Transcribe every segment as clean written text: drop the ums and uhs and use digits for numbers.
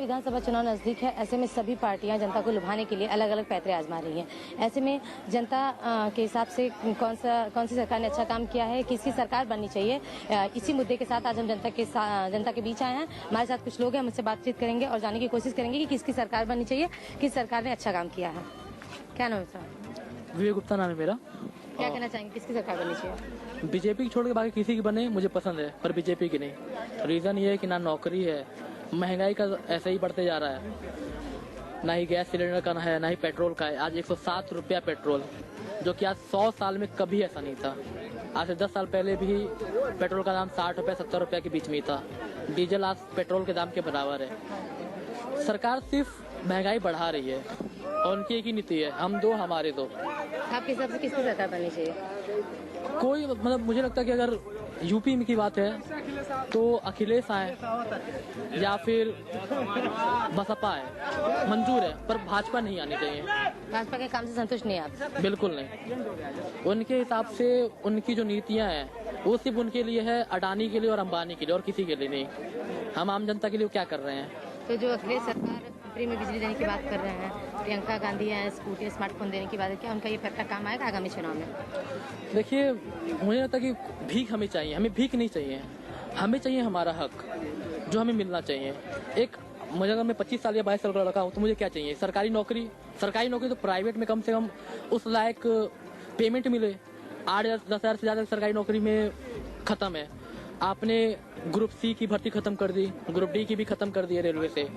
विधानसभा चुनाव नजदीक है, ऐसे में सभी पार्टियां जनता को लुभाने के लिए अलग अलग पैंतरे आजमा रही हैं। ऐसे में जनता के हिसाब से कौन सी सरकार ने अच्छा काम किया है, किसकी सरकार बननी चाहिए, इसी मुद्दे के साथ आज हम जनता के बीच आए हैं। हमारे साथ कुछ लोग हैं, हम उससे बातचीत करेंगे और जानने की कोशिश करेंगे कि किसकी सरकार बननी चाहिए, किस सरकार ने अच्छा काम किया है। क्या नाम है सर? विवेक गुप्ता नाम है मेरा। क्या कहना चाहेंगे, किसकी सरकार बननी चाहिए? बीजेपी की छोड़ के बाकी किसी की बने मुझे पसंद है, पर बीजेपी की नहीं। रीजन ये है कि ना नौकरी है, महंगाई का ऐसे ही बढ़ते जा रहा है, ना ही गैस सिलेंडर का है, ना ही पेट्रोल का है। आज 107 रुपया पेट्रोल, जो कि आज 100 साल में कभी ऐसा नहीं था। आज से 10 साल पहले भी पेट्रोल का दाम 60 रुपया 70 रुपया के बीच में ही था। डीजल आज पेट्रोल के दाम के बराबर है। सरकार सिर्फ महंगाई बढ़ा रही है और उनकी एक ही नीति है, हम दो हमारे दो। आपके हिसाब से किसकी सरकार बननी चाहिए? कोई मतलब मुझे लगता है कि अगर यूपी में की बात है तो अखिलेश आए या फिर बसपा है, मंजूर है, पर भाजपा नहीं आनी चाहिए। भाजपा के काम से संतुष्ट नहीं आप? बिल्कुल नहीं। उनके हिसाब से उनकी जो नीतियां हैं वो सिर्फ उनके लिए है, अडानी के लिए और अंबानी के लिए, और किसी के लिए नहीं। हम आम जनता के लिए क्या कर रहे हैं? तो जो अखिलेश सरकार फ्री में बिजली देने की बात कर रहे हैं, प्रियंका गांधी है, स्कूटी स्मार्टफोन देने की बात है, क्या उनका ये फैक्टर काम आएगा आगामी चुनाव में? देखिए, मुझे लगता है कि भीख हमें चाहिए, हमें भीख नहीं चाहिए, हमें चाहिए हमारा हक जो हमें मिलना चाहिए। मुझे अगर मैं 25 साल या 22 साल का लड़का हूँ तो मुझे क्या चाहिए? सरकारी नौकरी। सरकारी नौकरी तो प्राइवेट में कम से कम उस लायक पेमेंट मिले। 8-10 हज़ार से ज्यादा सरकारी नौकरी में खत्म है। आपने ग्रुप सी की भर्ती खत्म कर दी, ग्रुप डी की भी खत्म कर दी है रेलवे से।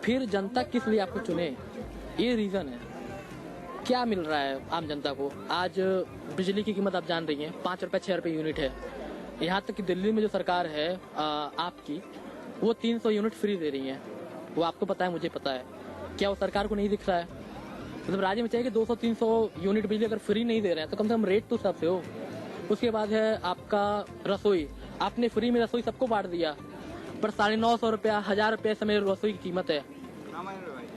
फिर जनता किस लिए आपको चुने? ये रीजन है। क्या मिल रहा है आम जनता को? आज बिजली की कीमत आप जान रही हैं, 5 रुपए 6 रुपए यूनिट है। यहाँ तक कि दिल्ली में जो सरकार है आपकी, वो 300 यूनिट फ्री दे रही है। वो आपको पता है, मुझे पता है। क्या वो सरकार को नहीं दिख रहा है? मतलब राज्य में चाहिए कि 200-300 यूनिट बिजली अगर फ्री नहीं दे रहे हैं तो कम से कम रेट तो सबसे हो। उसके बाद है आपका रसोई। आपने फ्री में रसोई सबको बांट दिया, पर 950 रुपया 1000 रुपये समय रसोई की कीमत है।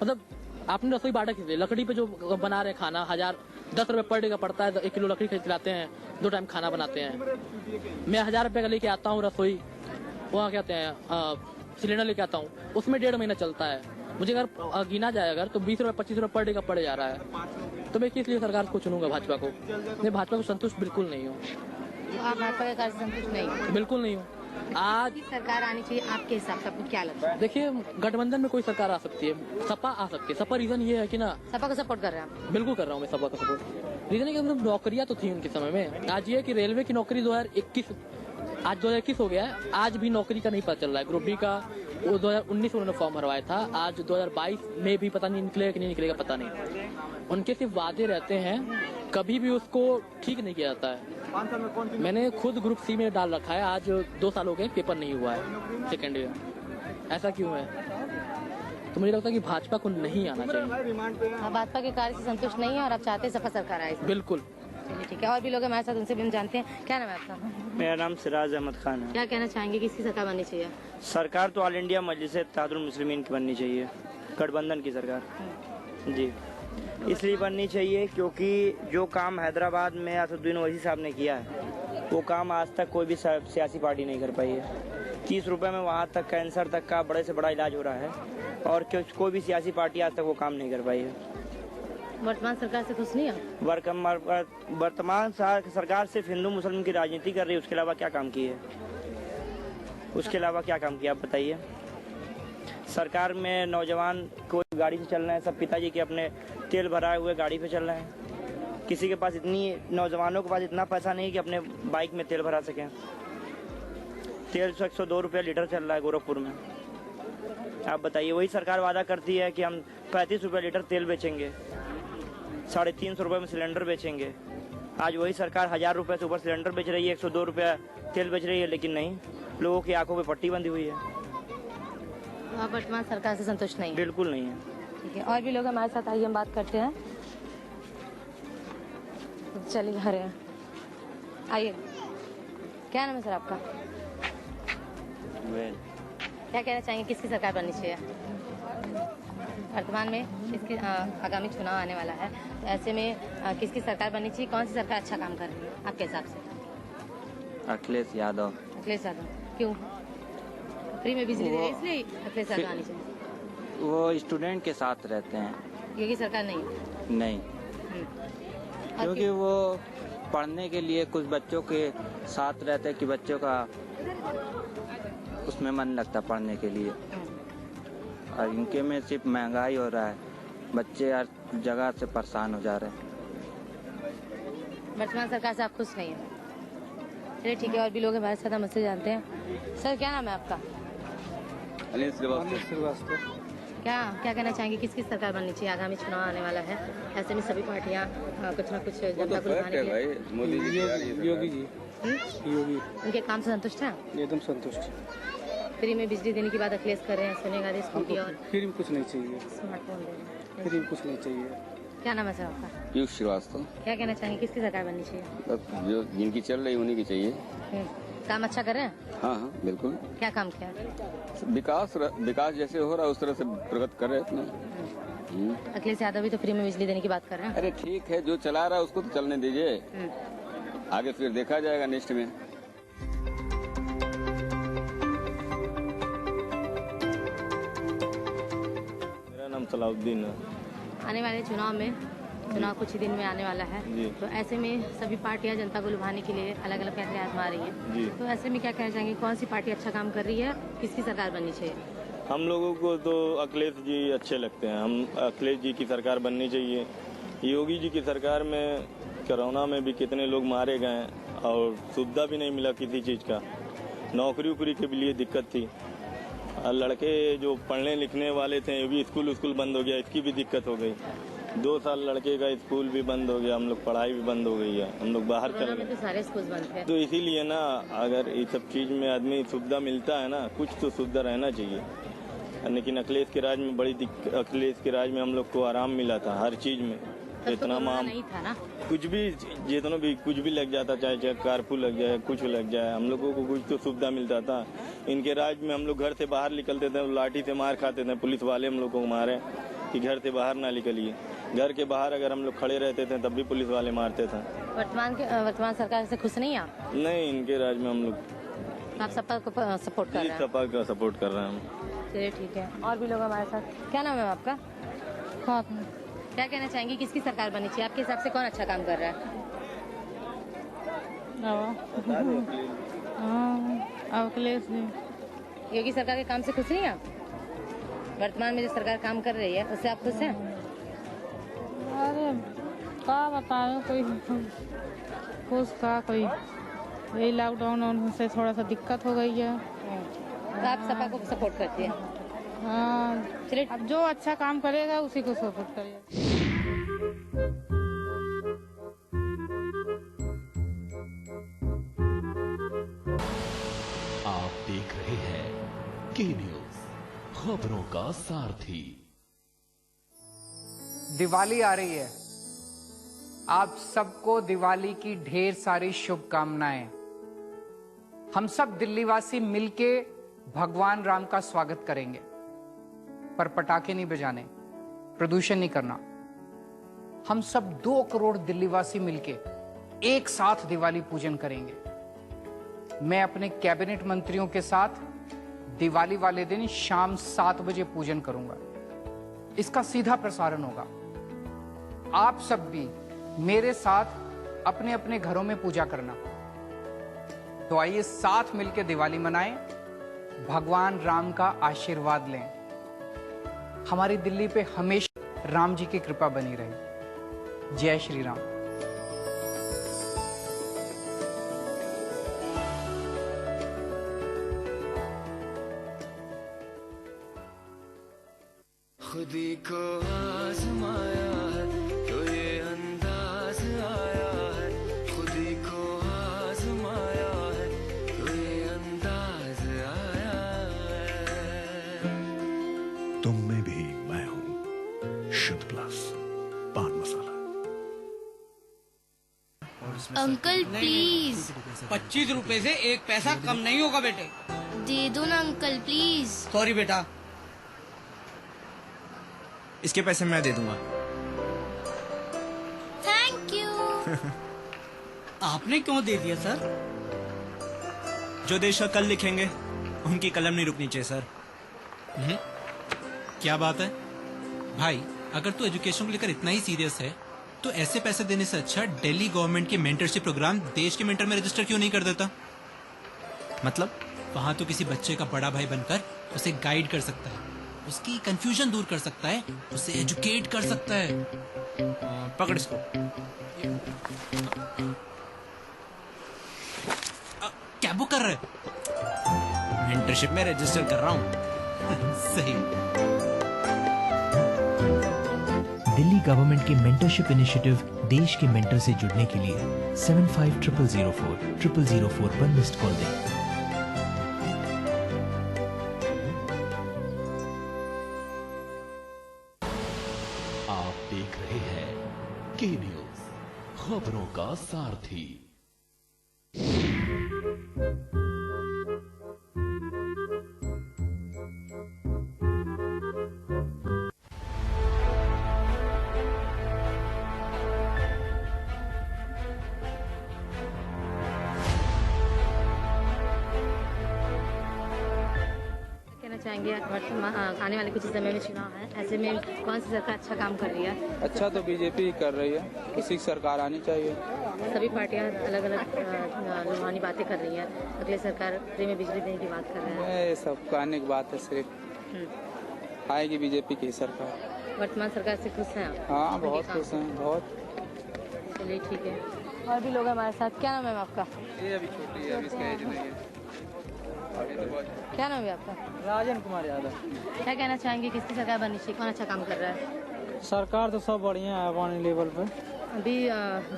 मतलब आपने रसोई बांटा किस लिए? लकड़ी पे जो बना रहे खाना 10 रुपए पर डे का पड़ता है। 1 किलो लकड़ी खरीद लाते हैं, 2 टाइम खाना बनाते हैं। मैं 1000 रुपये का लेके आता हूँ रसोई, वहाँ कहते हैं सिलेंडर लेके आता हूँ, उसमें 1.5 महीना चलता है। मुझे अगर गिना जाए अगर तो 20 रुपए 25 रुपए पर डे का पड़ जा रहा है। तो मैं किस लिए सरकार को चुनूंगा? भाजपा को। मैं भाजपा को संतुष्ट बिल्कुल नहीं हूँ। आप भाजपा के कार्य से संतुष्ट नहीं? बिल्कुल नहीं हूँ। आज सरकार आनी चाहिए आपके हिसाब से, आपको क्या लगता है? देखिए, गठबंधन में कोई सरकार आ सकती है, सपा आ सकती है। सपा रीजन ये है कि ना, सपा को सपोर्ट कर रहे हैं आप? बिल्कुल कर रहा हूँ मैं सपा का सपोर्ट। रीजन है कि मतलब नौकरियां तो थी उनके समय में। आज ये है कि रेलवे की नौकरी 2021 आज 2021 हो गया है, आज भी नौकरी का नहीं पता चल रहा है। ग्रुप डी का वो 2019 में उन्होंने फॉर्म भरवाया था, आज 2022 में भी पता नहीं निकलेगा कि नहीं निकलेगा, पता नहीं। उनके सिर्फ वादे रहते हैं, कभी भी उसको ठीक नहीं किया जाता है। मैंने खुद ग्रुप सी में डाल रखा है, आज 2 साल हो गए, पेपर नहीं हुआ है सेकेंड ईयर। ऐसा क्यों है? तो मुझे लगता है कि भाजपा को नहीं आना चाहिए। आप भाजपा के कार्य से संतुष्ट नहीं है और आप चाहते हैं सपा सरकार आए? बिल्कुल। चलिए ठीक है, और भी लोग हमारे साथ, उनसे भी हम जानते हैं। क्या नाम है आपका? मेरा नाम सिराज अहमद खान है। क्या कहना चाहेंगे, किसकी सरकार बननी चाहिए? सरकार तो ऑल इंडिया मजलिस इत्तेहादुल मुस्लिमीन की बननी चाहिए, गठबंधन की सरकार जी। इसलिए बननी चाहिए क्योंकि जो काम हैदराबाद में असदुद्दीन ओवैसी साहब ने किया है वो काम आज तक कोई भी सियासी पार्टी नहीं कर पाई है। 30 रुपए में वहाँ तक कैंसर तक का बड़े से बड़ा इलाज हो रहा है और कोई भी सियासी पार्टी आज तक वो काम नहीं कर पाई है। वर्तमान सरकार से खुश नहीं है? वर्तमान सरकार सिर्फ हिंदू मुस्लिम की राजनीति कर रही है, उसके अलावा क्या काम की है? उसके अलावा क्या काम किया आप बताइए? सरकार में नौजवान कोई गाड़ी से चल रहे हैं, सब पिताजी के अपने तेल भराए हुए गाड़ी पे चल रहे हैं। किसी के पास नौजवानों के पास इतना पैसा नहीं कि अपने बाइक में तेल भरा सकें। तेल 102 रुपये लीटर चल रहा है गोरखपुर में। आप बताइए, वही सरकार वादा करती है कि हम 35 रुपये लीटर तेल बेचेंगे, 350 रुपये में सिलेंडर बेचेंगे। आज वही सरकार 1000 रुपये से ऊपर सिलेंडर बेच रही है, 102 रुपया तेल बेच रही है, लेकिन नहीं, लोगों की आंखों पे पट्टी बंधी हुई है। आप वर्तमान सरकार से संतुष्ट नहीं? बिल्कुल नहीं है। ठीक है, और भी लोग हमारे साथ, आइए हम बात करते हैं। चलिए हरे आइए, क्या नाम है सर आपका? क्या कहना चाहेंगे, किसकी सरकार बननी चाहिए वर्तमान में? इसकी आगामी चुनाव आने वाला है, तो ऐसे में किसकी सरकार बननी चाहिए, कौन सी सरकार अच्छा काम कर रही है आपके हिसाब से? अखिलेश यादव। अखिलेश यादव क्यों? फ्री में बिजली दे रहे इसलिए अखिलेश यादव आनी चाहिए? वो स्टूडेंट के साथ रहते हैं। योगी सरकार नहीं? नहीं, और क्योंकि वो पढ़ने के लिए कुछ बच्चों के साथ रहते हैं कि बच्चों का उसमें मन लगता पढ़ने के लिए, और इनके में सिर्फ महंगाई हो रहा है, बच्चे हर जगह से परेशान हो जा रहे हैं। वर्तमान सरकार से आप खुश नहीं है? चलिए ठीक है, और भी लोग हमारे साथ, हम उससे जानते हैं। सर क्या नाम है आपका? अनिल श्रीवास्तव। क्या क्या कहना चाहेंगे, किसकी सरकार बननी चाहिए? आगामी चुनाव आने वाला है, ऐसे में सभी पार्टियां कुछ न कुछ जनता को लुभाने के लिए। मोदी जी, योगी जी, योगी उनके काम से संतुष्ट हैं? एकदम संतुष्ट। फ्री में बिजली देने की बात अखिलेश कर रहे हैं, सोनिया गांधी स्कूटी और फिर भी कुछ नहीं चाहिए, स्मार्टफोन दे रहे हैं। फिर भी कुछ नहीं चाहिए। क्या नाम है सर आपका? पीयूष श्रीवास्तव। क्या कहना चाहेंगे, किसकी सरकार बननी चाहिए? बस जो जिनकी चल रही उन्हीं की चाहिए। काम अच्छा कर रहे हैं? हाँ हाँ बिल्कुल। क्या काम किया? विकास जैसे हो रहा है उस तरह से प्रगति कर रहे हैं अपना। अखिलेश यादव भी तो फ्री में बिजली देने की बात कर रहे हैं। अरे ठीक है, जो चला रहा है उसको तो चलने दीजिए, आगे फिर देखा जाएगा नेक्स्ट में। मेरा नाम सलाउद्दीन है। आने वाले चुनाव कुछ ही दिन में आने वाला है, तो ऐसे में सभी पार्टियां जनता को लुभाने के लिए अलग अलग फैसले आजमा रही हैं। तो ऐसे में क्या कहना चाहेंगे, कौन सी पार्टी अच्छा काम कर रही है, किसकी सरकार बननी चाहिए? हम लोगों को तो अखिलेश जी अच्छे लगते हैं, हम अखिलेश जी की सरकार बननी चाहिए। योगी जी की सरकार में कोरोना में भी कितने लोग मारे गए और सुविधा भी नहीं मिला किसी चीज़ का, नौकरी उकरी के लिए दिक्कत थी। लड़के जो पढ़ने लिखने वाले थे ये भी स्कूल बंद हो गया, इसकी भी दिक्कत हो गई। 2 साल लड़के का स्कूल भी बंद हो गया, हम लोग पढ़ाई भी बंद हो गई है, हम लोग बाहर चल गए। तो सारे स्कूल बंद थे। तो इसीलिए ना, अगर इस सब चीज़ में आदमी सुविधा मिलता है ना, कुछ तो सुविधा रहना चाहिए। लेकिन अखिलेश के राज में अखिलेश के राज में हम लोग को आराम मिला था हर चीज़ में। इतना माम नहीं था ना, कुछ भी जितना भी कुछ भी लग जाता, चाहे कारफू लग जाए, कुछ लग जाए, हम लोगों को कुछ तो सुविधा मिलता था। इनके राज में हम लोग घर से बाहर निकलते थे, लाठी से मार खाते थे, पुलिस वाले हम लोग को मारे कि घर से बाहर ना निकलिए। घर के बाहर अगर हम लोग खड़े रहते थे तब भी पुलिस वाले मारते थे। वर्तमान सरकार से खुश नहीं आप? नहीं, इनके राज में हम लोग आप सपा को सपोर्ट कर रहे हैं? सपा का सपोर्ट कर रहे हैं हम। चलिए ठीक है, और भी लोग हमारे साथ। क्या नाम है आपका? क्या कहना चाहेंगे, किसकी सरकार बननी चाहिए? आपके हिसाब से कौन अच्छा काम कर रहा है? अखिलेश जी। योगी सरकार के काम से खुश नहीं आप? वर्तमान में जो सरकार काम कर रही है उससे आप खुश हैं? अरे क्या बताएं, कोई खुश का, कोई यही लॉकडाउन से थोड़ा सा दिक्कत हो गई है। तो आप सपा को सपोर्ट करती हैं? हाँ, चलिए, अब जो अच्छा काम करेगा उसी को सपोर्ट करेगा। आप देख रहे हैं के न्यूज, खबरों का सारथी। दिवाली आ रही है, आप सबको दिवाली की ढेर सारी शुभकामनाएं। हम सब दिल्लीवासी मिलके भगवान राम का स्वागत करेंगे, पर पटाखे नहीं बजाने, प्रदूषण नहीं करना। हम सब 2 करोड़ दिल्लीवासी मिलके एक साथ दिवाली पूजन करेंगे। मैं अपने कैबिनेट मंत्रियों के साथ दिवाली वाले दिन शाम 7 बजे पूजन करूंगा। इसका सीधा प्रसारण होगा। आप सब भी मेरे साथ अपने अपने घरों में पूजा करना। तो आइए साथ मिलकर दिवाली मनाएं, भगवान राम का आशीर्वाद लें। हमारी दिल्ली पे हमेशा राम जी की कृपा बनी रहे। जय श्री राम। खुदी को आजमाया है तो ये अंदाज आया है, खुदी को आजमाया है तो ये अंदाज आया है। तुम में भी मैं हूं, शुद्ध प्लस पान मसाला। Uncle please. 25 रुपए से 1 पैसा कम नहीं होगा बेटे। दे दो ना अंकल प्लीज। सॉरी बेटा। इसके पैसे मैं दे दूंगा। Thank you. आपने क्यों दे दिया सर? जो देश का कल लिखेंगे उनकी कलम नहीं रुकनी चाहिए सर। क्या बात है भाई, अगर तू एजुकेशन को लेकर इतना ही सीरियस है तो ऐसे पैसे देने से अच्छा दिल्ली गवर्नमेंट के मेंटरशिप प्रोग्राम देश के मेंटर में रजिस्टर क्यों नहीं कर देता? मतलब वहां तो किसी बच्चे का बड़ा भाई बनकर उसे गाइड कर सकता है, उसकी कंफ्यूजन दूर कर सकता है, उसे एजुकेट कर सकता है। पकड़ इसको। क्या बुक कर रहे? मेंटरशिप में रजिस्टर कर रहा हूँ। सही। दिल्ली गवर्नमेंट की मेंटरशिप इनिशिएटिव देश के मेंटर से जुड़ने के लिए 750004 पर मिस्ड कॉल दें। आप देख रहे हैं के न्यूज, खबरों का सारथी। चाहेंगे वर्तमान आने वाले कुछ समय में चुनाव है, ऐसे में कौन सी सरकार अच्छा काम कर रही है? अच्छा तो बीजेपी कर रही है, किसी की सरकार आनी चाहिए। सभी पार्टियां अलग अलग लुभानी बातें कर रही हैं। अगले सरकार फ्री में बिजली देने की बात कर रहे हैं। ये सब कहने की बात है, सिर्फ आएगी बीजेपी की सरकार। वर्तमान सरकार से खुश हैं आप? हाँ बहुत खुश हैं, बहुत। चलिए ठीक है। और भी लोग हमारे साथ। क्या नाम है आपका? ये अभी छोटी है, अभी इसका एज नहीं है। क्या नाम है आपका? राजन कुमार यादव। क्या कहना चाहेंगे, किसकी सरकार बननी चाहिए, कौन अच्छा काम कर रहा है? सरकार तो सब बढ़िया है अपने लेवल पे। अभी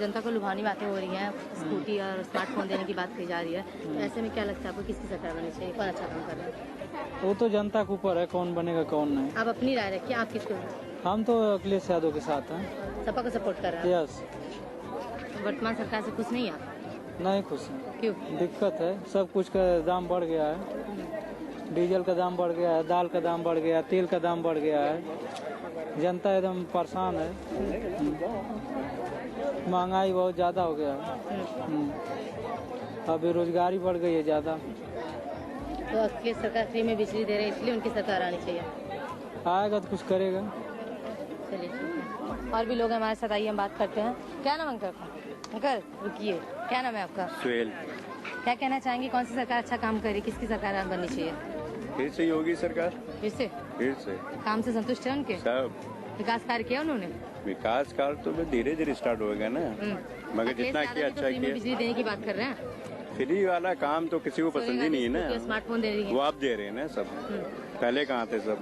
जनता को लुभानी बातें हो रही हैं, स्कूटी और स्मार्टफोन देने की बात की जा रही है, तो ऐसे में क्या लगता है आपको, किसकी सरकार बननी चाहिए, कौन अच्छा काम कर रहा है? वो तो जनता के ऊपर है, कौन बनेगा कौन नहीं। आप अपनी राय रखिए, आप किसको? हम तो अखिलेश यादव के साथ हैं। सपा को सपोर्ट कर रहे हैं? यस। वर्तमान सरकार से खुश नहीं आप? नहीं खुश है। क्यों? दिक्कत है, सब कुछ का दाम बढ़ गया है। डीजल का दाम बढ़ गया है, दाल का दाम बढ़ गया है, तेल का दाम बढ़ गया है। जनता एकदम परेशान है। महंगाई बहुत ज़्यादा हो गया है। अब बेरोजगारी बढ़ गई है ज़्यादा। तो अखिलेश सरकार फ्री में बिजली दे रहे हैं, इसलिए उनकी सरकार आनी चाहिए। आएगा तो कुछ करेगा। चलिए ठीक है। और भी लोग हमारे साथ, आइए हम बात करते हैं। क्या नाम अंकल? अंकल रुकिए, क्या नाम है आपका? सुहेल। क्या कहना चाहेंगे, कौन सी सरकार अच्छा काम करे, किसकी सरकार बननी चाहिए? फिर से योगी सरकार। फिर से? काम से संतुष्ट है उनके? सब विकास कार्य किया उन्होंने? विकास कार्य तो धीरे धीरे स्टार्ट होगा ना, मगर जितना किया अच्छा किया। बिजली देने की बात कर रहे हैं। फ्री वाला काम तो किसी को पसंद ही नहीं है ना। स्मार्टफोन दे रही है, वो आप दे रहे हैं ना सब। पहले कहाँ थे सब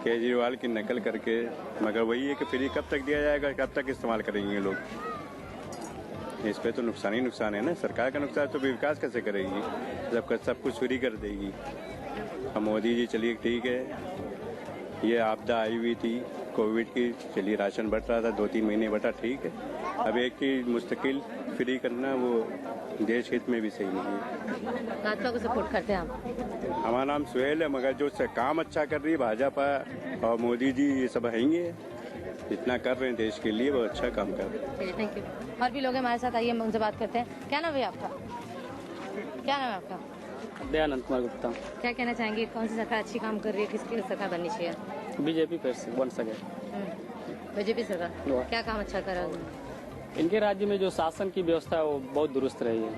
केजरीवाल की नकल करके। मगर वही है कि फ्री कब तक दिया जाएगा, कब तक इस्तेमाल करेंगे लोग। इस पे तो नुकसान ही नुकसान है ना। सरकार का नुकसान तो विकास कैसे करेगी जब सब कुछ फ्री कर देगी। अब मोदी जी चलिए ठीक है, ये आपदा आई हुई थी कोविड की, चलिए राशन बट रहा था, 2-3 महीने बटा, ठीक है। अब एक की मुस्तकिल फ्री करना वो देश हित में भी सही नहीं है। भाजपा को सपोर्ट करते हैं आप? हमारा नाम सुहेल है, मगर जो काम अच्छा कर रही है भाजपा और मोदी जी, ये सब हैंगे इतना कर रहे हैं देश के लिए, वो अच्छा काम कर रहे हैं। Thank you. और भी लोग हमारे साथ, आइए हम उनसे बात करते हैं। क्या नाम है आपका? क्या नाम है आपका? दयानंद कुमार गुप्ता। क्या कहना चाहेंगे, कौन सी सरकार अच्छी काम कर रही है, किसकी सरकार बननी चाहिए? बीजेपी फिर से बन सके। बीजेपी सरकार क्या काम अच्छा कर रहा है? इनके राज्य में जो शासन की व्यवस्था है वो बहुत दुरुस्त रही है।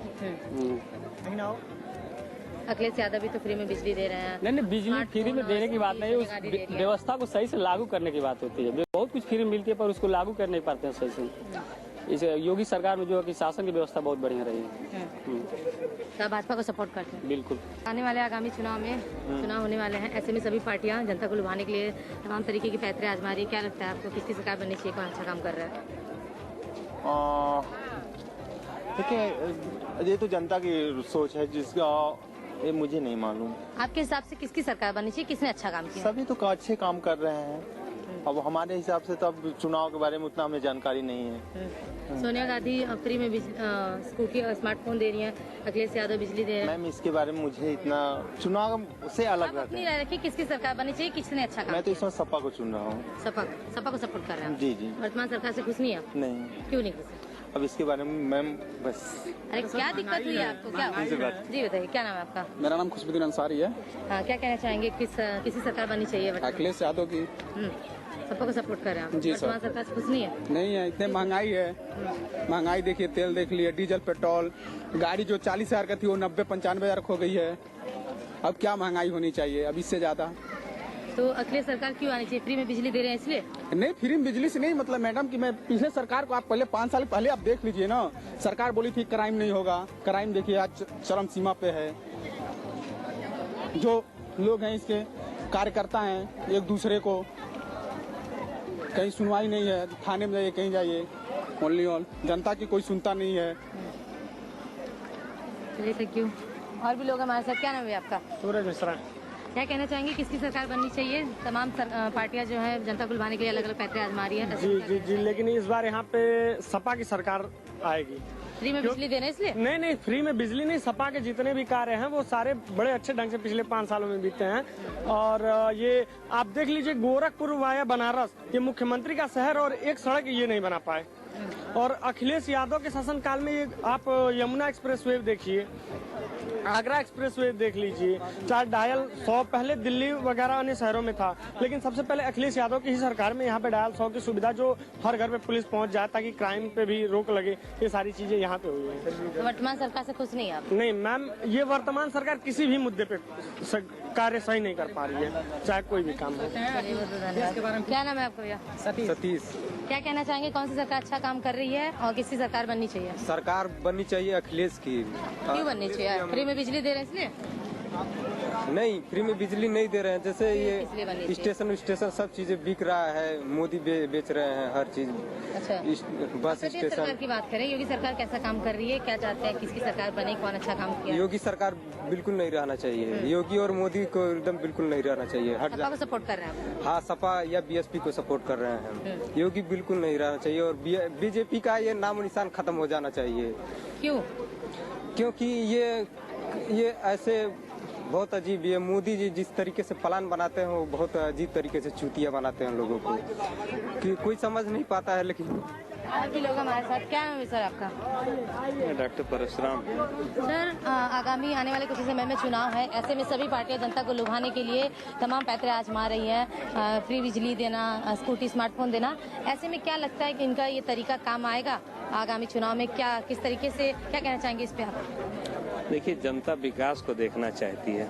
अखिलेश यादव भी तो फ्री में बिजली दे रहे हैं। नहीं, बिजली फ्री में देने की बात नहीं है, उस व्यवस्था को सही से लागू करने की बात होती है। बहुत कुछ फ्री मिलती है पर उसको लागू कर नहीं पाते हैं सही से। इस योगी सरकार में जो है कि शासन की व्यवस्था बहुत बढ़िया रही है। तो भाजपा को सपोर्ट करते हैं? बिल्कुल। आने वाले आगामी चुनाव में चुनाव होने वाले हैं, ऐसे में सभी पार्टियां जनता को लुभाने के लिए तमाम तरीके की पैतरे आजमा रही है। क्या लगता है आपको, किसकी सरकार बननी चाहिए, कौन अच्छा काम कर रहा है? देखिए, ये तो जनता की सोच है, जिसका ये मुझे नहीं मालूम। आपके हिसाब से किसकी सरकार बननी चाहिए, किसने अच्छा काम किया? सभी तो अच्छे काम कर रहे हैं। अब हमारे हिसाब से तो अब चुनाव के बारे में उतना हमें जानकारी नहीं है। सोनिया गांधी फ्री में स्कूटी और स्मार्टफोन दे रही हैं, अखिलेश यादव बिजली दे रहे हैं। मैम इसके बारे में मुझे इतना चुनाव से अलग रहता है। रखिए, किसकी सरकार बननी चाहिए, किसने अच्छा काम? मैं तो इसमें सपा को चुन रहा हूँ। सपा को सपोर्ट कर रहे हैं? जी जी। वर्तमान सरकार से खुश नहीं है? नहीं। क्यों नहीं खुश? अब इसके बारे में मैम बस। अरे क्या दिक्कत हुई है आपको, क्या हुआ? जी बताइए, क्या नाम है आपका? मेरा नाम खुशबुद्दीन अंसारी है। हाँ, क्या कहना चाहेंगे, किसी सरकार बननी चाहिए? अखिलेश यादव की। सबको सपोर्ट कर रहे हैं आप? जी सर। वर्तमान सरकार से खुश नहीं है? नहीं है, इतने महंगाई है। महंगाई देखिए, तेल देख लिए, डीजल पेट्रोल, गाड़ी जो 40,000 का थी वो 90-95,000 हो गई है। अब क्या महंगाई होनी चाहिए अब इससे ज्यादा? तो अखिलेश सरकार क्यों आनी चाहिए? फ्री में बिजली दे रहे हैं इसलिए? नहीं, फ्री में बिजली से नहीं मतलब मैडम कि मैं पिछले सरकार को आप पहले 5 साल पहले आप देख लीजिए ना, सरकार बोली थी क्राइम नहीं होगा। क्राइम देखिए आज चरम सीमा पे है। जो लोग हैं इसके कार्यकर्ता हैं, एक दूसरे को कहीं सुनवाई नहीं है, थाने में जाइए कहीं जाइए, ओनली ऑल जनता की कोई सुनता नहीं है। चलिए, थैंक यू। और भी लोग हमारे साथ। क्या नाम है आपका? सूरज मिश्रा। क्या कहना चाहेंगे, किसकी सरकार बननी चाहिए? तमाम पार्टियां जो है जनता को लुभाने के लिए अलग अलग पैतरे आजमा रही है। जी, लेकिन इस बार यहाँ पे सपा की सरकार आएगी। फ्री में बिजली देने इसलिए? नहीं, फ्री में बिजली नहीं, सपा के जितने भी कार्य हैं वो सारे बड़े अच्छे ढंग से पिछले 5 सालों में बीते हैं। और ये आप देख लीजिए, गोरखपुर वाया बनारस, ये मुख्यमंत्री का शहर और एक सड़क ये नहीं बना पाए। और अखिलेश यादव के शासनकाल में ये आप यमुना एक्सप्रेसवे देखिए, आगरा एक्सप्रेसवे देख लीजिए, चाहे डायल 100 पहले दिल्ली वगैरह अन्य शहरों में था, लेकिन सबसे पहले अखिलेश यादव की ही सरकार में यहाँ पे डायल 100 की सुविधा, जो हर घर पे पुलिस पहुँच जाए ताकि क्राइम पे भी रोक लगे, ये सारी चीजें यहाँ पे हुई हैं। तो वर्तमान सरकार से खुश नहीं है आप? नहीं मैम, ये वर्तमान सरकार किसी भी मुद्दे पे कार्य सही नहीं कर पा रही है, चाहे कोई भी काम हो। क्या नाम है आपका भैया? सतीश। क्या कहना चाहेंगे, कौन सी सरकार अच्छा काम कर रही है और किसकी सरकार बननी चाहिए? सरकार बननी चाहिए अखिलेश की। क्यों बननी चाहिए? फ्री में बिजली दे रहे हैं इसलिए? नहीं, फ्री में बिजली नहीं दे रहे हैं, जैसे ये स्टेशन सब चीजें बिक रहा है, मोदी बेच रहे हैं हर चीज। अच्छा, बस स्टेशन सरकार की बात करें, योगी सरकार कैसा काम कर रही है, क्या चाहते हैं, किसकी सरकार बने, कौन अच्छा काम किया? योगी सरकार बिल्कुल नहीं रहना चाहिए, योगी और मोदी को एकदम बिल्कुल नहीं रहना चाहिए। सपा को सपोर्ट कर रहे हैं? हाँ, सपा या बीएसपी को सपोर्ट कर रहे हैं। योगी बिल्कुल नहीं रहना चाहिए और बीजेपी का ये नामो निशान खत्म हो जाना चाहिए। क्यों? क्योंकि ये ऐसे बहुत अजीब है। मोदी जी जिस तरीके से प्लान बनाते हैं वो बहुत अजीब तरीके से चूतिया बनाते हैं लोगों को, कि कोई समझ नहीं पाता है। लेकिन और भी लोग हमारे साथ। क्या नाम है सर आपका? डॉक्टर परशुराम। सर, आगामी आने वाले कुछ समय में चुनाव है, ऐसे में सभी पार्टियां जनता को लुभाने के लिए तमाम पैतरे आजमा रही है, फ्री बिजली देना, स्कूटी, स्मार्टफोन देना। ऐसे में क्या लगता है कि इनका ये तरीका काम आएगा आगामी चुनाव में? क्या किस तरीके से, क्या कहना चाहेंगे इस पे आप? देखिए, जनता विकास को देखना चाहती है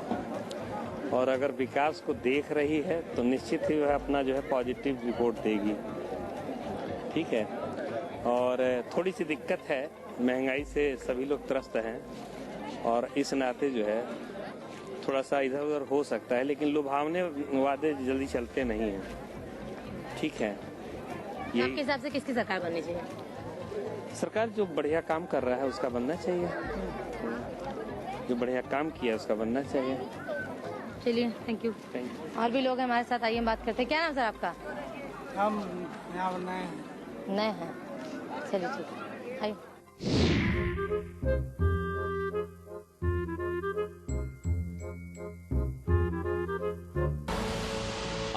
और अगर विकास को देख रही है तो निश्चित ही वह अपना जो है पॉजिटिव रिपोर्ट देगी। ठीक है, और थोड़ी सी दिक्कत है, महंगाई से सभी लोग त्रस्त हैं और इस नाते जो है थोड़ा सा इधर उधर हो सकता है, लेकिन लुभावने वादे जल्दी चलते नहीं हैं। ठीक है, आपके हिसाब से किसकी सरकार बननी चाहिए? सरकार जो बढ़िया काम कर रहा है उसका बनना चाहिए, जो बढ़िया काम किया उसका बनना चाहिए। चलिए, थैंक यू। और भी लोग हमारे साथ, आइए हम बात करते हैं। क्या नाम सर आपका? हम यहाँ नए हैं। चलिए, ठीक है, आइए।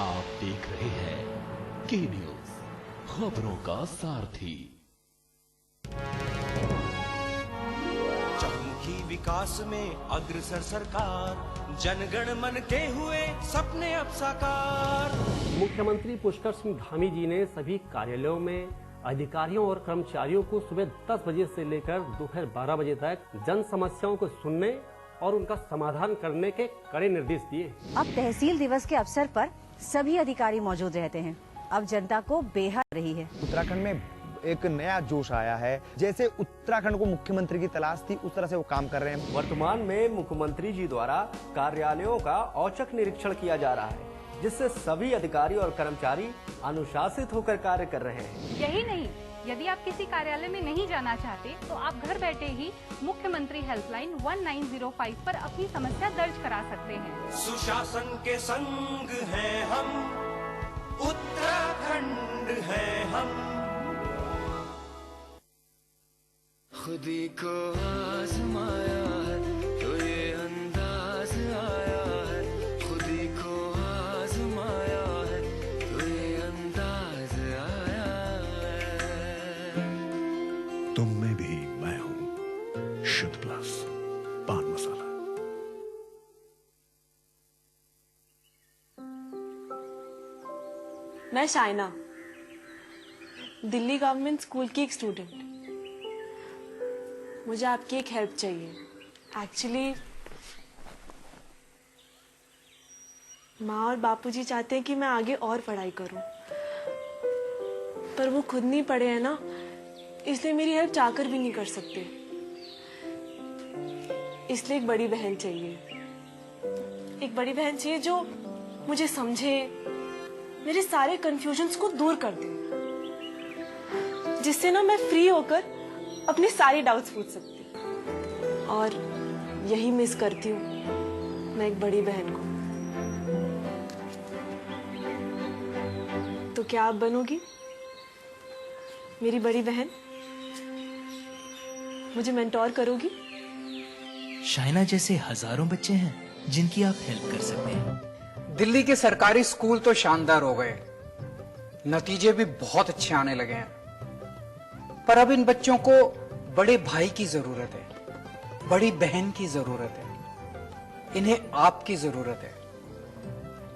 आप देख रहे हैं के न्यूज, खबरों का सारथी। चहुमुखी विकास में अग्रसर सरकार, जनगण मन के हुए सपने अब साकार। मुख्यमंत्री पुष्कर सिंह धामी जी ने सभी कार्यालयों में अधिकारियों और कर्मचारियों को सुबह 10 बजे से लेकर दोपहर 12 बजे तक जन समस्याओं को सुनने और उनका समाधान करने के कड़े निर्देश दिए। अब तहसील दिवस के अवसर पर सभी अधिकारी मौजूद रहते हैं। अब जनता को बेहद रही है। उत्तराखंड में एक नया जोश आया है, जैसे उत्तराखंड को मुख्यमंत्री की तलाश थी उस तरह से वो काम कर रहे हैं। वर्तमान में मुख्यमंत्री जी द्वारा कार्यालयों का औचक निरीक्षण किया जा रहा है, जिससे सभी अधिकारी और कर्मचारी अनुशासित होकर कार्य कर रहे हैं। यही नहीं, यदि आप किसी कार्यालय में नहीं जाना चाहते तो आप घर बैठे ही मुख्यमंत्री हेल्पलाइन 1905 पर अपनी समस्या दर्ज करा सकते हैं। सुशासन के संग हैं हम, उत्तराखंड है हम। खुदी को आजमाया है तो ये अंदाज आया है, खुदी को आजमाया है तो ये अंदाज आया है। तुम मैं शाइना, दिल्ली गवर्नमेंट स्कूल की एक स्टूडेंट। मुझे आपकी एक हेल्प चाहिए। एक्चुअली माँ और बापूजी चाहते हैं कि मैं आगे और पढ़ाई करूं, पर वो खुद नहीं पढ़े हैं ना, इसलिए मेरी हेल्प चाहकर भी नहीं कर सकते। इसलिए एक बड़ी बहन चाहिए, एक बड़ी बहन चाहिए जो मुझे समझे, मेरे सारे कंफ्यूजन्स को दूर कर दे, जिससे ना मैं फ्री होकर अपने सारे डाउट्स पूछ सकती। और यही मिस करती हूँ मैं एक बड़ी बहन को। तो क्या आप बनोगी मेरी बड़ी बहन? मुझे मेंटोर करोगी? शाइना जैसे हजारों बच्चे हैं जिनकी आप हेल्प कर सकते हैं। दिल्ली के सरकारी स्कूल तो शानदार हो गए, नतीजे भी बहुत अच्छे आने लगे हैं, पर अब इन बच्चों को बड़े भाई की जरूरत है, बड़ी बहन की जरूरत है, इन्हें आपकी जरूरत है।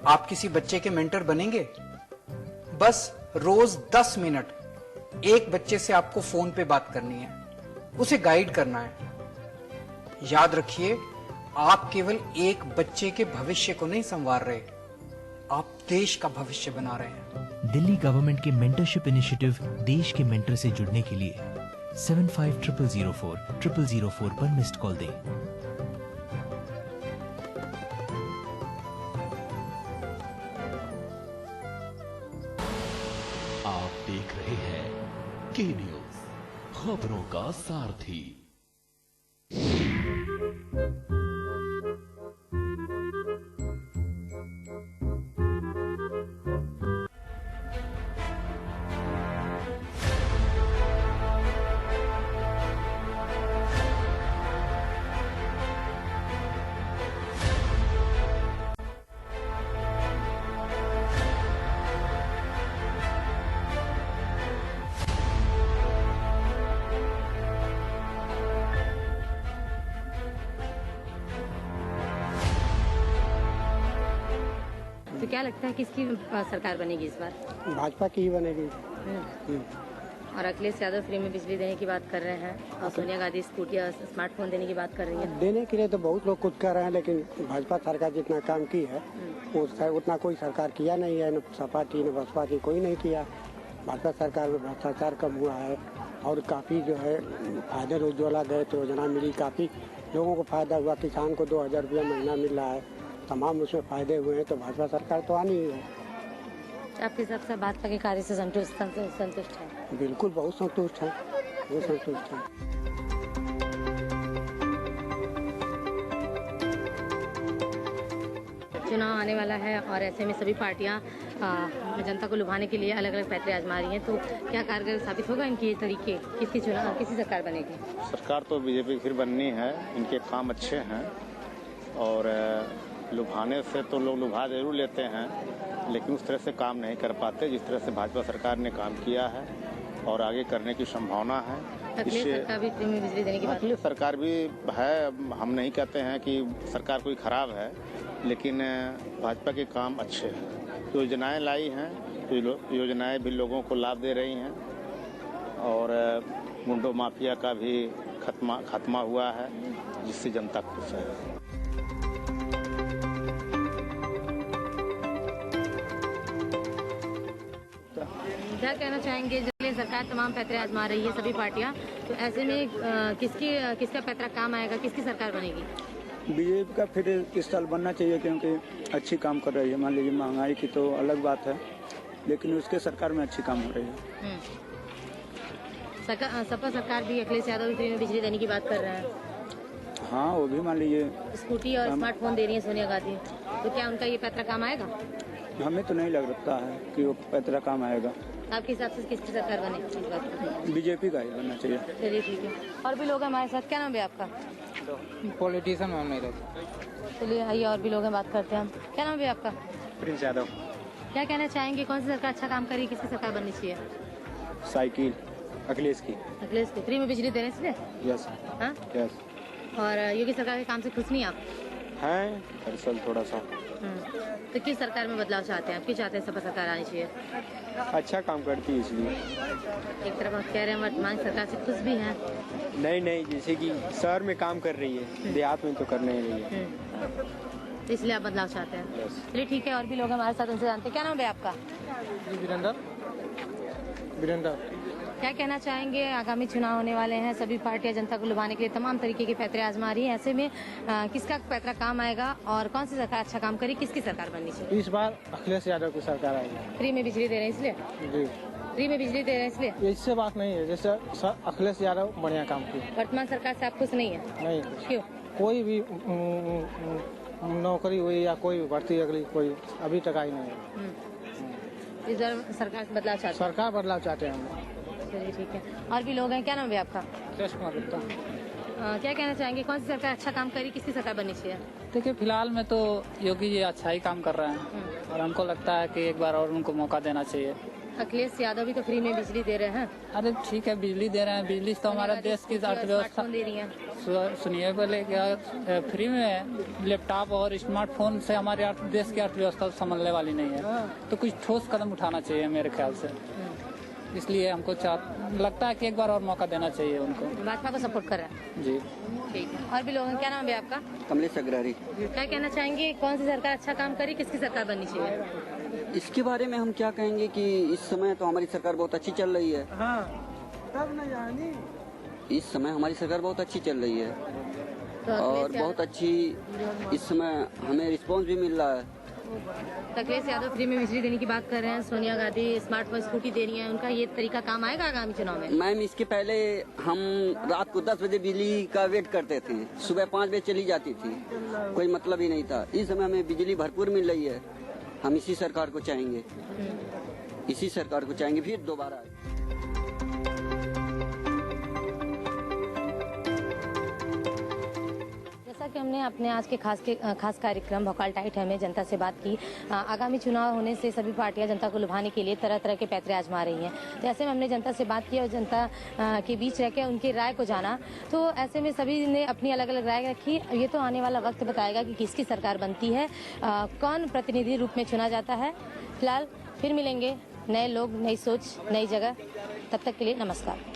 आप किसी बच्चे के मेंटर बनेंगे? बस रोज 10 मिनट एक बच्चे से आपको फोन पे बात करनी है, उसे गाइड करना है। याद रखिए, आप केवल एक बच्चे के भविष्य को नहीं संवार रहे, आप देश का भविष्य बना रहे हैं। दिल्ली गवर्नमेंट के मेंटरशिप इनिशिएटिव देश के मेंटर से जुड़ने के लिए 750004 पर मिस्ड कॉल दें। आप देख रहे हैं के न्यूज, खबरों का सारथी। तो क्या लगता है किसकी सरकार बनेगी इस बार? भाजपा की ही बनेगी। और अखिलेश यादव फ्री में बिजली देने की बात कर रहे हैं, और सोनिया गांधी स्कूटी और स्मार्टफोन देने की बात कर रही है। देने के लिए तो बहुत लोग कुछ कर रहे हैं, लेकिन भाजपा सरकार जितना काम की है उतना कोई सरकार किया नहीं है। न सपा की, न बसपा की, कोई नहीं किया। भाजपा सरकार में भ्रष्टाचार कम हुआ है, और काफ़ी जो है फायदे, उज्ज्वला गैस योजना मिली, काफ़ी लोगों को फायदा हुआ। किसान को 2000 रुपया महीना मिल रहा है, तमाम उसमें फायदे हुए हैं। तो भाजपा सरकार तो आनी ही है। आपके हिसाब से भाजपा के कार्य से संतुष्ट है? बिल्कुल, बहुत संतुष्ट है, बहुत संतुष्ट है। चुनाव आने वाला है और ऐसे में सभी पार्टियां जनता को लुभाने के लिए अलग अलग पैतरे आजमा रही हैं, तो क्या कारगर साबित होगा इनके ये तरीके? किसकी सरकार बनेगी? सरकार तो बीजेपी फिर बननी है, इनके काम अच्छे हैं, और लुभाने से तो लोग लुभा जरूर लेते हैं, लेकिन उस तरह से काम नहीं कर पाते जिस तरह से भाजपा सरकार ने काम किया है और आगे करने की संभावना है। अखिलेश सरकार भी फ्री में बिजली देने की बात। अखिलेश सरकार भी है, हम नहीं कहते हैं कि सरकार कोई खराब है, लेकिन भाजपा के काम अच्छे हैं। योजनाएं लाई हैं, तो योजनाएं भी लोगों को लाभ दे रही हैं, और गुंडो माफिया का भी खत्मा हुआ है, जिससे जनता खुश है। क्या कहना चाहेंगे? जब सरकार तमाम पैतरे आजमा रही है सभी पार्टियां, तो ऐसे में किसका पैतरा काम आएगा? किसकी सरकार बनेगी? बीजेपी का फिर इस साल बनना चाहिए, क्योंकि अच्छी काम कर रही है। मान लीजिए महंगाई की तो अलग बात है, लेकिन उसके सरकार में अच्छी काम हो रही है। सपा सरकार भी अखिलेश यादव फ्री में बिजली देने की बात कर रहे हैं। हाँ, वो भी मान लीजिए स्कूटी और स्मार्टफोन दे रही है सोनिया गांधी, तो क्या उनका ये पैतरा काम आएगा? हमें तो नहीं लगता है कि वो पैतरा काम आएगा। आपके हिसाब से किसकी सरकार बनेगी? बीजेपी का ही बनना चाहिए। चलिए ठीक है। और भी लोग हैं हमारे साथ। क्या नाम है आपका? पॉलिटिशियन है मेरे। चलिए आइए, और भी लोग हैं, बात करते हैं हम। क्या नाम है आपका? प्रिंस यादव। क्या कहना चाहेंगे, कौन सी सरकार अच्छा काम करेगी, किसकी सरकार बननी चाहिए? साइकिल अखिलेश की। अखिलेश फ्री में बिजली देने से? यस। हाँ, यस। और योगी सरकार के काम से खुश नहीं आप? है दरअसल थोड़ा सा। तो किस सरकार में बदलाव चाहते हैं आप? क्यों चाहते हैं सपा सरकार आनी चाहिए? अच्छा काम करती है इसलिए। एक तरफ आप कह रहे हैं वर्तमान सरकार से खुश भी हैं। नहीं, जैसे कि शहर में काम कर रही है, देहात में तो कर नहीं रही है। तो इसलिए आप बदलाव चाहते हैं। चलिए ठीक है, और भी लोग हमारे साथ, उनसे जानते हैं। क्या नाम है आपका? वीरेंद्र। क्या कहना चाहेंगे? आगामी चुनाव होने वाले हैं, सभी पार्टियां जनता को लुभाने के लिए तमाम तरीके के पैतरे आजमा रही हैं। ऐसे में किसका पैतरा काम आएगा और कौन सी सरकार अच्छा काम करेगी? किसकी सरकार बननी चाहिए? इस बार अखिलेश यादव की सरकार आएगी। फ्री में बिजली दे रहे हैं इसलिए? जी, फ्री में बिजली दे रहे हैं इसलिए? इससे बात नहीं है, जैसे अखिलेश यादव बढ़िया काम किए। वर्तमान सरकार से आप खुश नहीं है? नहीं। क्यों? कोई भी नौकरी हुई या कोई भर्ती अगली कोई अभी तक आई नहीं है। इस बार सरकार बदलाव चाहते हैं? सरकार बदलाव चाहते हैं हम। चलिए ठीक है, और भी लोग हैं। क्या नाम है आपका? सुरेश कुमार गुप्ता। क्या कहना चाहेंगे? कौन सी सरकार अच्छा काम करी, किसकी सरकार बननी चाहिए? देखिए फिलहाल में तो योगी जी अच्छा ही काम कर रहे हैं और हमको लगता है कि एक बार और उनको मौका देना चाहिए। अखिलेश यादव भी तो फ्री में बिजली दे रहे हैं। अरे ठीक है, बिजली दे रहे हैं, बिजली तो हमारा देश की अर्थव्यवस्था दे रही है। सुनिए पहले, क्या फ्री में लैपटॉप और स्मार्टफोन से हमारे देश की अर्थव्यवस्था संभलने वाली नहीं है, तो कुछ ठोस कदम उठाना चाहिए मेरे ख्याल से। इसलिए हमको लगता है कि एक बार और मौका देना चाहिए उनको। भाजपा को सपोर्ट कर रहे हैं? जी ठीक है, और भी लोग हैं। क्या नाम है आपका? कमलेश अग्रवाल। क्या कहना चाहेंगे? कौन सी सरकार अच्छा काम करी, किसकी सरकार बननी चाहिए? इसके बारे में हम क्या कहेंगे कि इस समय तो हमारी सरकार बहुत अच्छी चल रही है। इस समय हमारी सरकार बहुत अच्छी चल रही है और बहुत अच्छी इस समय हमें रिस्पांस भी मिल रहा है। अखिलेश यादव फ्री में बिजली देने की बात कर रहे हैं, सोनिया गांधी स्मार्टफोन स्कूटी दे रही है, उनका ये तरीका काम आएगा आगामी चुनाव में? मैम, इसके पहले हम रात को 10 बजे बिजली का वेट करते थे, सुबह 5 बजे चली जाती थी, कोई मतलब ही नहीं था। इस समय हमें बिजली भरपूर मिल रही है। हम इसी सरकार को चाहेंगे, इसी सरकार को चाहेंगे फिर दोबारा। जैसा कि हमने अपने आज के खास कार्यक्रम भोकाल टाइट है में जनता से बात की, आगामी चुनाव होने से सभी पार्टियां जनता को लुभाने के लिए तरह तरह के पैतरे आजमा रही हैं। तो ऐसे में हमने जनता से बात की और जनता के बीच रह के उनकी राय को जाना। तो ऐसे में सभी ने अपनी अलग अलग राय रखी। ये तो आने वाला वक्त बताएगा कि किसकी सरकार बनती है, कौन प्रतिनिधि रूप में चुना जाता है। फिलहाल फिर मिलेंगे नए लोग, नई सोच, नई जगह। तब तक के लिए नमस्कार।